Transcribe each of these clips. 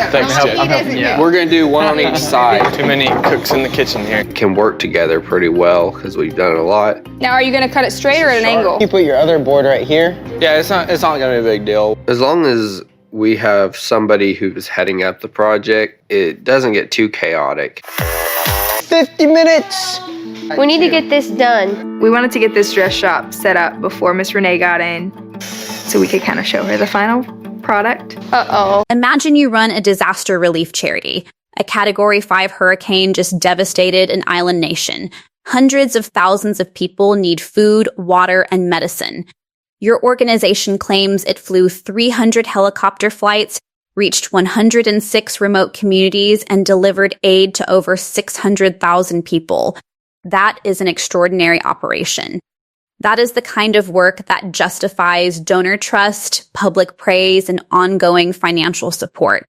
Thanks, Jay. I'm helping you out. We're going to do one on each side. Too many cooks in the kitchen here. Can work together pretty well because we've done it a lot. Now, are you going to cut it straight or at an angle? You put your other board right here. Yeah, it's not going to be a big deal. As long as we have somebody who's heading up the project, it doesn't get too chaotic. 50 minutes. We need to get this done. We wanted to get this dress shop set up before Miss Renee got in so we could kind of show her the final product. Uh-oh. Imagine you run a disaster relief charity. A Category 5 hurricane just devastated an island nation. Hundreds of thousands of people need food, water, and medicine. Your organization claims it flew 300 helicopter flights, reached 106 remote communities, and delivered aid to over 600,000 people. That is an extraordinary operation. That is the kind of work that justifies donor trust, public praise, and ongoing financial support.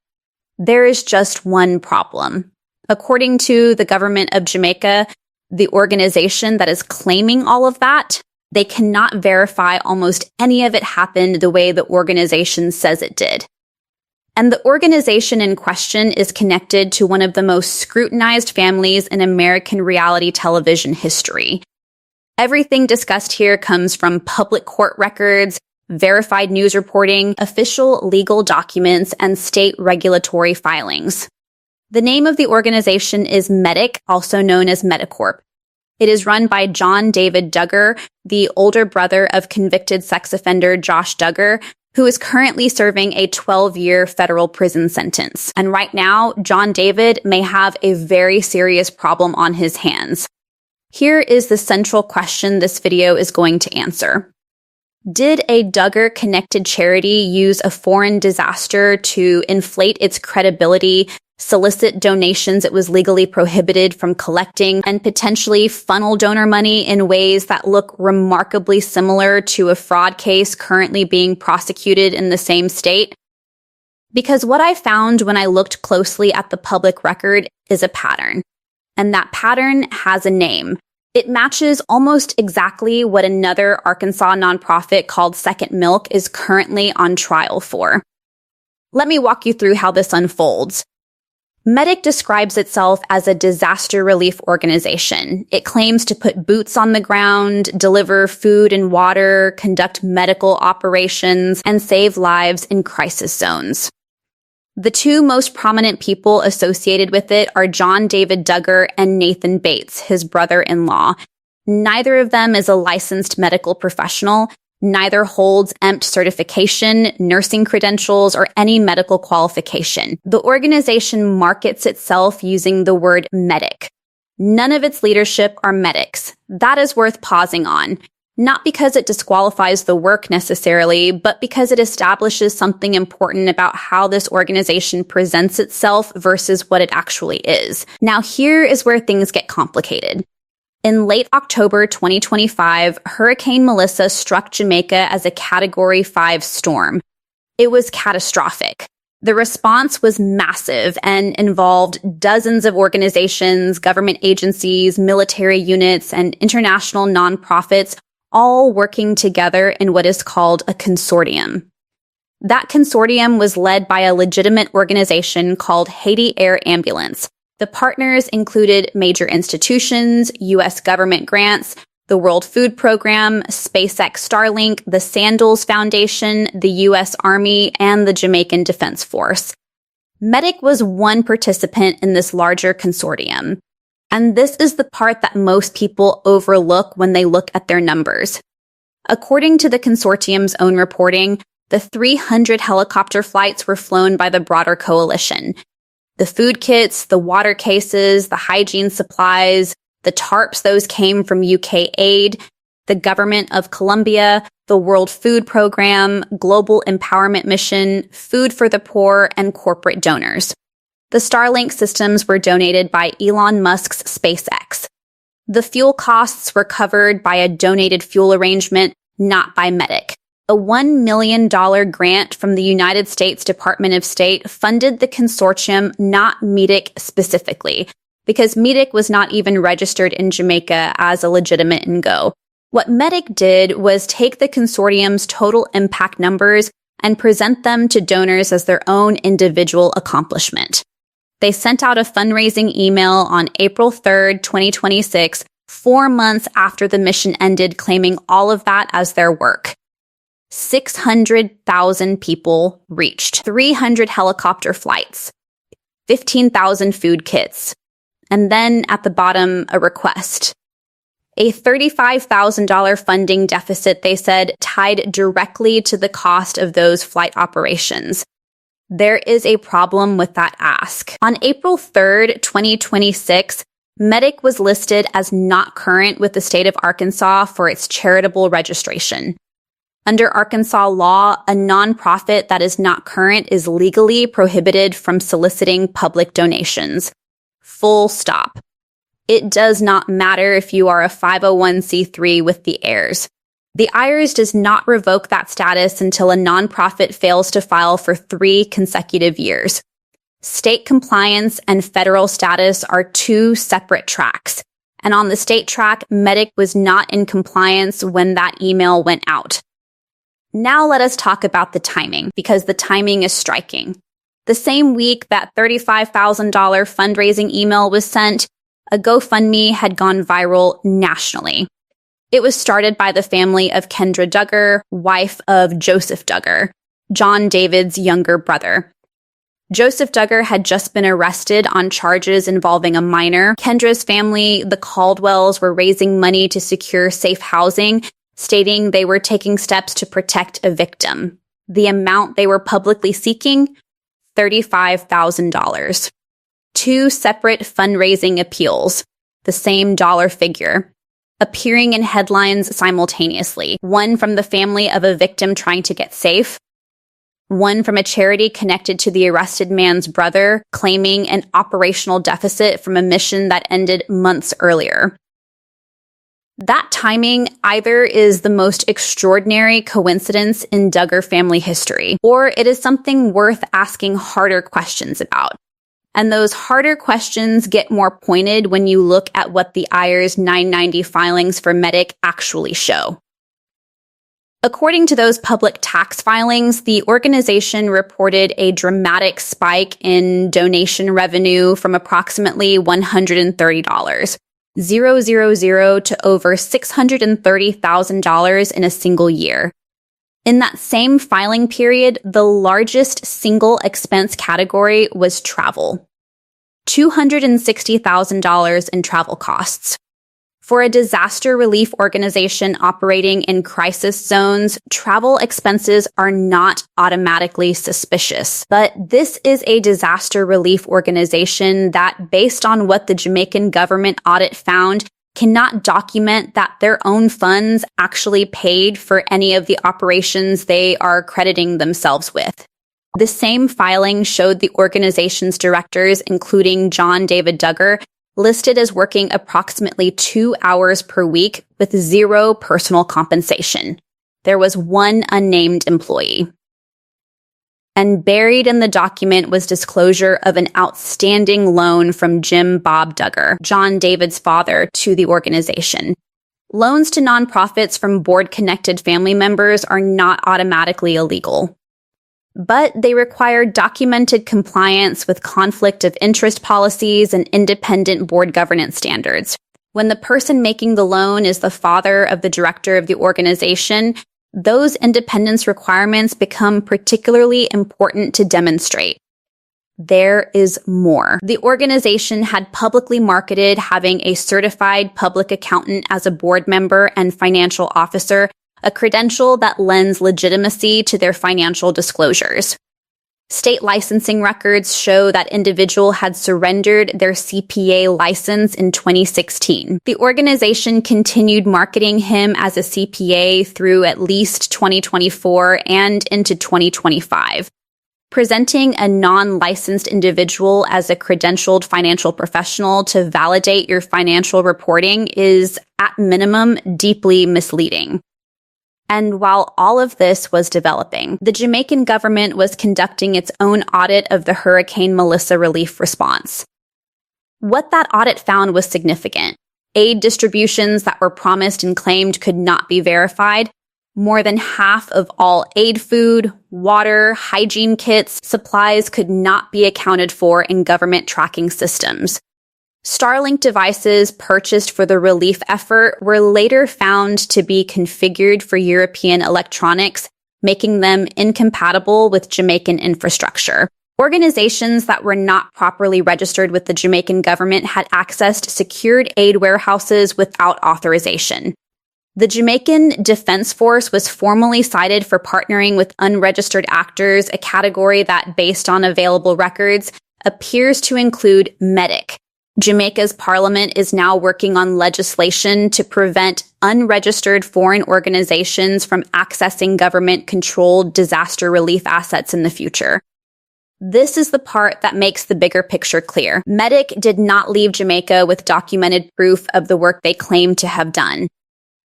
There is just one problem. According to the government of Jamaica, the organization that is claiming all of that, they cannot verify almost any of it happened the way the organization says it did. And the organization in question is connected to one of the most scrutinized families in American reality television history. Everything discussed here comes from public court records, verified news reporting, official legal documents, and state regulatory filings. The name of the organization is MEDIC, also known as Medicorp. It is run by John David Duggar, the older brother of convicted sex offender Josh Duggar, who is currently serving a 12-year federal prison sentence. And right now, John David may have a very serious problem on his hands. Here is the central question this video is going to answer. Did a Duggar-connected charity use a foreign disaster to inflate its credibility, solicit donations it was legally prohibited from collecting, and potentially funnel donor money in ways that look remarkably similar to a fraud case currently being prosecuted in the same state? Because what I found when I looked closely at the public record is a pattern. And that pattern has a name. It matches almost exactly what another Arkansas nonprofit called Second Milk is currently on trial for. Let me walk you through how this unfolds. MEDIC describes itself as a disaster relief organization. It claims to put boots on the ground, deliver food and water, conduct medical operations, and save lives in crisis zones. The two most prominent people associated with it are John David Duggar and Nathan Bates, his brother-in-law. Neither of them is a licensed medical professional. Neither holds EMT certification, nursing credentials, or any medical qualification. The organization markets itself using the word medic. None of its leadership are medics. That is worth pausing on. Not because it disqualifies the work necessarily, but because it establishes something important about how this organization presents itself versus what it actually is. Now, here is where things get complicated. In late October 2025, Hurricane Melissa struck Jamaica as a Category 5 storm. It was catastrophic. The response was massive and involved dozens of organizations, government agencies, military units, and international nonprofits all working together in what is called a consortium. That consortium was led by a legitimate organization called Haiti Air Ambulance. The partners included major institutions, U.S. government grants, the World Food Program, SpaceX Starlink, the Sandals Foundation, the U.S. Army, and the Jamaican Defense Force. MEDIC was one participant in this larger consortium. And this is the part that most people overlook when they look at their numbers. According to the consortium's own reporting, the 300 helicopter flights were flown by the broader coalition. The food kits, the water cases, the hygiene supplies, the tarps, those came from UK aid, the government of Colombia, the World Food Program, Global Empowerment Mission, Food for the Poor, and corporate donors. The Starlink systems were donated by Elon Musk's SpaceX. The fuel costs were covered by a donated fuel arrangement, not by MEDIC. A $1 million grant from the United States Department of State funded the consortium, not MEDIC specifically, because MEDIC was not even registered in Jamaica as a legitimate NGO. What MEDIC did was take the consortium's total impact numbers, and present them to donors as their own individual accomplishment. They sent out a fundraising email on April 3rd, 2026, 4 months after the mission ended, claiming all of that as their work. 600,000 people reached, 300 helicopter flights, 15,000 food kits, and then at the bottom, a request. A $35,000 funding deficit, they said, tied directly to the cost of those flight operations. There is a problem with that ask. On April 3rd, 2026, Medic was listed as not current with the state of Arkansas for its charitable registration. Under Arkansas law, a nonprofit that is not current is legally prohibited from soliciting public donations. Full stop. It does not matter if you are a 501c3 with the heirs. The IRS does not revoke that status until a nonprofit fails to file for 3 consecutive years. State compliance and federal status are 2 separate tracks. And on the state track, Medic was not in compliance when that email went out. Now let us talk about the timing, because the timing is striking. The same week that $35,000 fundraising email was sent, a GoFundMe had gone viral nationally. It was started by the family of Kendra Duggar, wife of Joseph Duggar, John David's younger brother. Joseph Duggar had just been arrested on charges involving a minor. Kendra's family, the Caldwells, were raising money to secure safe housing, stating they were taking steps to protect a victim. The amount they were publicly seeking? $35,000. 2 separate fundraising appeals, the same dollar figure, appearing in headlines simultaneously. One from the family of a victim trying to get safe, one from a charity connected to the arrested man's brother, claiming an operational deficit from a mission that ended months earlier. That timing either is the most extraordinary coincidence in Duggar family history, or it is something worth asking harder questions about. And those harder questions get more pointed when you look at what the IRS 990 filings for Medic actually show. According to those public tax filings, the organization reported a dramatic spike in donation revenue from approximately $130,000 to over $630,000 in a single year. In that same filing period, the largest single expense category was travel. $260,000 in travel costs. For a disaster relief organization operating in crisis zones, travel expenses are not automatically suspicious. But this is a disaster relief organization that, based on what the Jamaican government audit found, cannot document that their own funds actually paid for any of the operations they are crediting themselves with. The same filing showed the organization's directors, including John David Duggar, listed as working approximately 2 hours per week with 0 personal compensation. There was 1 unnamed employee. And buried in the document was disclosure of an outstanding loan from Jim Bob Duggar, John David's father, to the organization. Loans to nonprofits from board-connected family members are not automatically illegal. But they require documented compliance with conflict of interest policies and independent board governance standards. When the person making the loan is the father of the director of the organization, those independence requirements become particularly important to demonstrate. There is more. The organization had publicly marketed having a certified public accountant as a board member and financial officer, a credential that lends legitimacy to their financial disclosures. State licensing records show that individual had surrendered their CPA license in 2016. The organization continued marketing him as a CPA through at least 2024 and into 2025. Presenting a non-licensed individual as a credentialed financial professional to validate your financial reporting is, at minimum, deeply misleading. And while all of this was developing, the Jamaican government was conducting its own audit of the Hurricane Melissa relief response. What that audit found was significant. Aid distributions that were promised and claimed could not be verified. More than half of all aid food, water, hygiene kits, supplies could not be accounted for in government tracking systems. Starlink devices purchased for the relief effort were later found to be configured for European electronics, making them incompatible with Jamaican infrastructure. Organizations that were not properly registered with the Jamaican government had access to secured aid warehouses without authorization. The Jamaican Defense Force was formally cited for partnering with unregistered actors, a category that, based on available records, appears to include MEDIC. Jamaica's parliament is now working on legislation to prevent unregistered foreign organizations from accessing government-controlled disaster relief assets in the future. This is the part that makes the bigger picture clear. MEDIC did not leave Jamaica with documented proof of the work they claimed to have done.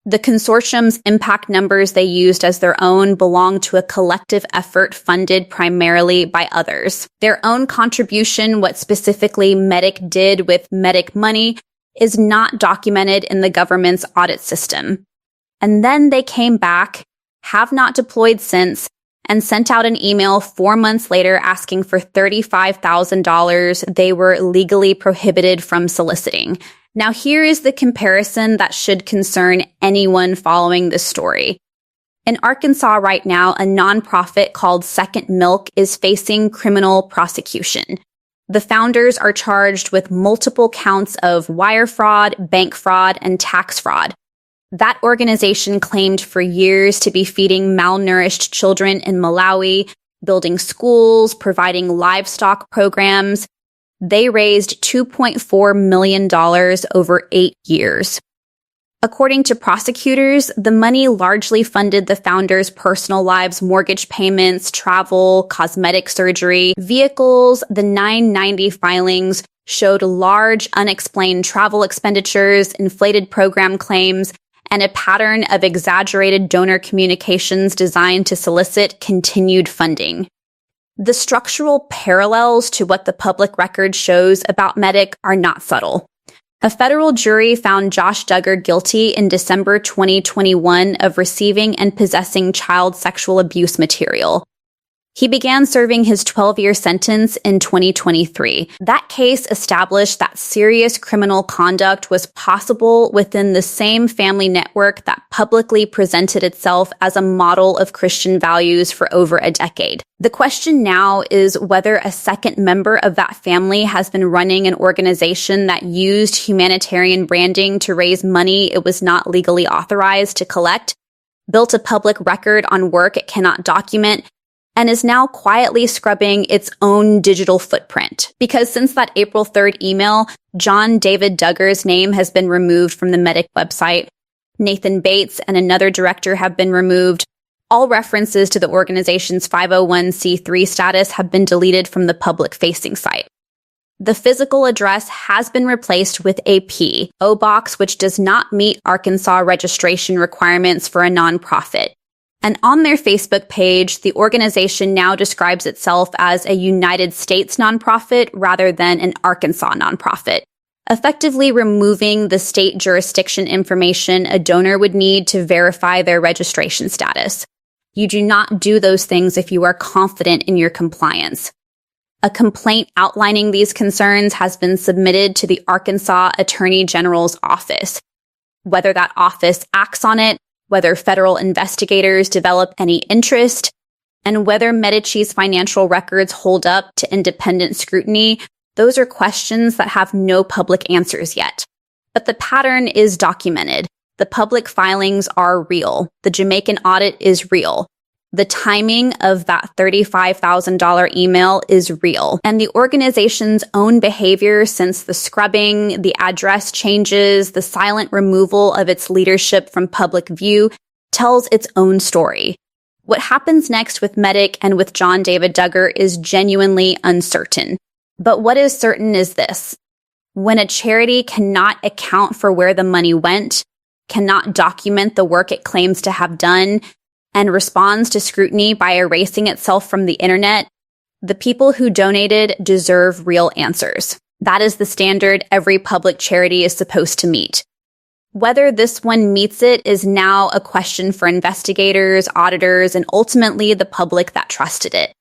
The consortium's impact numbers they used as their own belong to a collective effort funded primarily by others. Their own contribution, what specifically MEDIC did with MEDIC money, is not documented in the government's audit system. And then they came back, have not deployed since, and sent out an email 4 months later asking for $35,000 they were legally prohibited from soliciting. Now here is the comparison that should concern anyone following this story. In Arkansas right now, a nonprofit called Second Milk is facing criminal prosecution. The founders are charged with multiple counts of wire fraud, bank fraud, and tax fraud. That organization claimed for years to be feeding malnourished children in Malawi, building schools, providing livestock programs. They raised $2.4 million over 8 years. According to prosecutors, the money largely funded the founders' personal lives, mortgage payments, travel, cosmetic surgery, vehicles. The 990 filings showed large unexplained travel expenditures, inflated program claims, and a pattern of exaggerated donor communications designed to solicit continued funding. The structural parallels to what the public record shows about MEDIC are not subtle. A federal jury found Josh Duggar guilty in December 2021 of receiving and possessing child sexual abuse material. He began serving his 12-year sentence in 2023. That case established that serious criminal conduct was possible within the same family network that publicly presented itself as a model of Christian values for over a decade. The question now is whether a second member of that family has been running an organization that used humanitarian branding to raise money it was not legally authorized to collect, built a public record on work it cannot document, and is now quietly scrubbing its own digital footprint. Because since that April 3rd email, John David Duggar's name has been removed from the MEDIC website. Nathan Bates and another director have been removed. All references to the organization's 501c3 status have been deleted from the public-facing site. The physical address has been replaced with a P.O. box, which does not meet Arkansas registration requirements for a nonprofit. And on their Facebook page, the organization now describes itself as a United States nonprofit rather than an Arkansas nonprofit, effectively removing the state jurisdiction information a donor would need to verify their registration status. You do not do those things if you are confident in your compliance. A complaint outlining these concerns has been submitted to the Arkansas Attorney General's office. Whether that office acts on it, whether federal investigators develop any interest, and whether Medici's financial records hold up to independent scrutiny, those are questions that have no public answers yet. But the pattern is documented. The public filings are real. The Jamaican audit is real. The timing of that $35,000 email is real. And the organization's own behavior since the scrubbing, the address changes, the silent removal of its leadership from public view tells its own story. What happens next with MEDIC and with John David Duggar is genuinely uncertain. But what is certain is this. When a charity cannot account for where the money went, cannot document the work it claims to have done, and responds to scrutiny by erasing itself from the internet, the people who donated deserve real answers. That is the standard every public charity is supposed to meet. Whether this one meets it is now a question for investigators, auditors, and ultimately the public that trusted it.